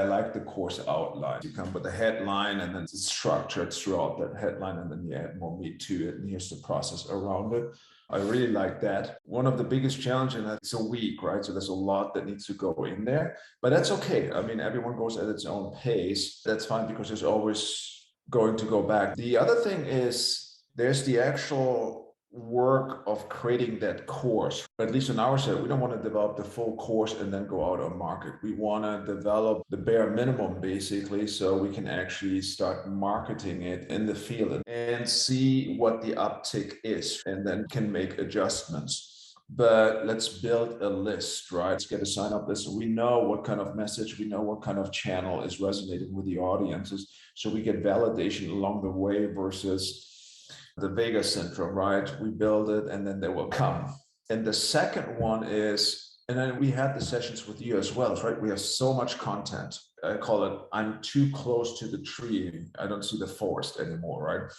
I like the course outline. You come with a headline and then it's structured throughout that headline, and then you add more meat to it, and here's the process around it. I really like that. One of the biggest challenges, and it's a week, right? So there's a lot that needs to go in there, but that's okay. I mean, everyone goes at its own pace. That's fine because there's always going to go back. The other thing is there's the actual work of creating that course. At least on our side, we don't want to develop the full course and then go out on market. We want to develop the bare minimum basically, so we can actually start marketing it in the field and see what the uptick is, and then can make adjustments. But let's build a list, right? Let's get a sign up list. So we know what kind of message, we know what kind of channel is resonating with the audiences. So we get validation along the way versus the Vegas syndrome, right? We build it and then they will come. And the second one is, and then we had the sessions with you as well, right? We have so much content. I call it, I'm too close to the tree. I don't see the forest anymore, right?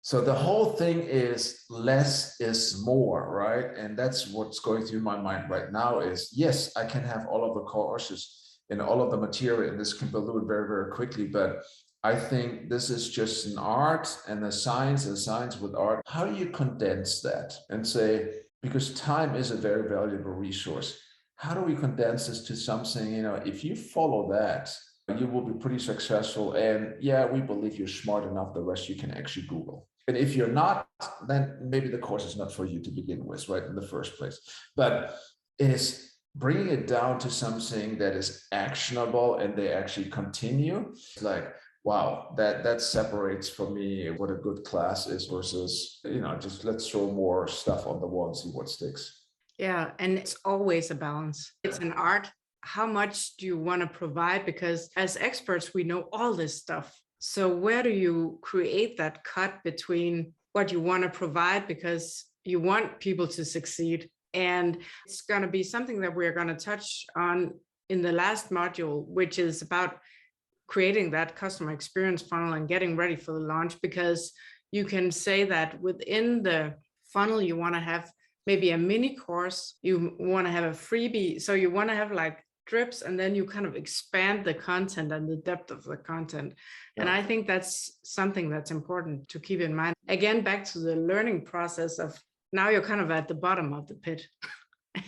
So the whole thing is less is more, right? And that's what's going through my mind right now is, yes, I can have all of the courses and all of the material, and this can balloon very, very quickly, but I think this is just an art and a science with art. How do you condense that and say, because time is a very valuable resource, how do we condense this to something, if you follow that, you will be pretty successful. And yeah, we believe you're smart enough, the rest you can actually Google. And if you're not, then maybe the course is not for you to begin with, right, in the first place. But it is bringing it down to something that is actionable and they actually continue. It's like, wow, that separates for me what a good class is versus, just let's throw more stuff on the wall and see what sticks. Yeah, and it's always a balance. It's an art. How much do you want to provide? Because as experts, we know all this stuff. So where do you create that cut between what you want to provide because you want people to succeed? And it's going to be something that we're going to touch on in the last module, which is about creating that customer experience funnel and getting ready for the launch, because you can say that within the funnel, you want to have maybe a mini course, you want to have a freebie. So you want to have like drips, and then you kind of expand the content and the depth of the content. Yeah. And I think that's something that's important to keep in mind. Again, back to the learning process of now you're kind of at the bottom of the pit.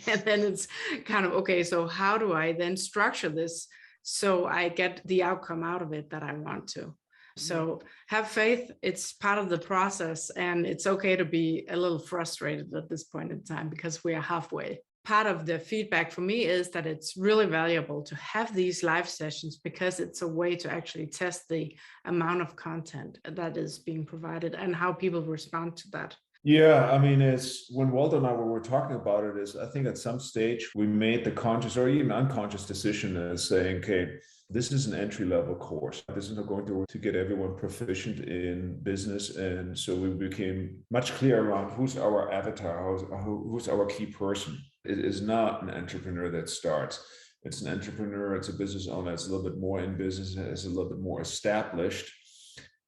And then it's kind of, okay, so how do I then structure this so I get the outcome out of it that I want to? So have faith. It's part of the process, and it's okay to be a little frustrated at this point in time because we are halfway. Part of the feedback for me is that it's really valuable to have these live sessions because it's a way to actually test the amount of content that is being provided and how people respond to that. Yeah, I mean, it's when Walter and I were talking about it, is I think at some stage we made the conscious or even unconscious decision as saying, okay, this is an entry-level course. This is not going to get everyone proficient in business. And so we became much clearer around who's our avatar, who's our key person. It is not an entrepreneur that starts. It's an entrepreneur, it's a business owner, it's a little bit more in business, it's a little bit more established.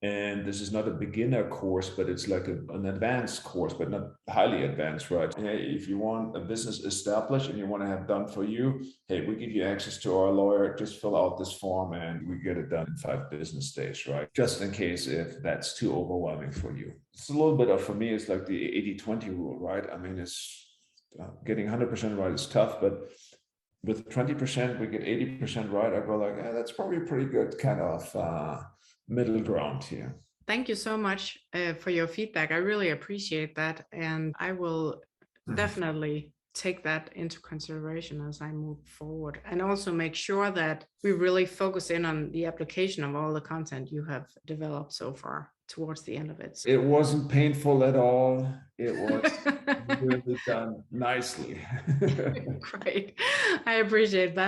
And this is not a beginner course, but it's like an advanced course, but not highly advanced, right? Hey, if you want a business established and you want to have done for you, hey, we give you access to our lawyer, just fill out this form and we get it done in 5 business days, right? Just in case if that's too overwhelming for you. It's a little bit of, for me, it's like the 80-20 rule, right? I mean, it's getting 100% right is tough, but with 20%, we get 80% right. I go like, that's probably a pretty good kind of middle ground here. Thank you so much for your feedback. I really appreciate that. And I will definitely take that into consideration as I move forward, and also make sure that we really focus in on the application of all the content you have developed so far towards the end of it. It wasn't painful at all. It was really done nicely. Great. I appreciate that.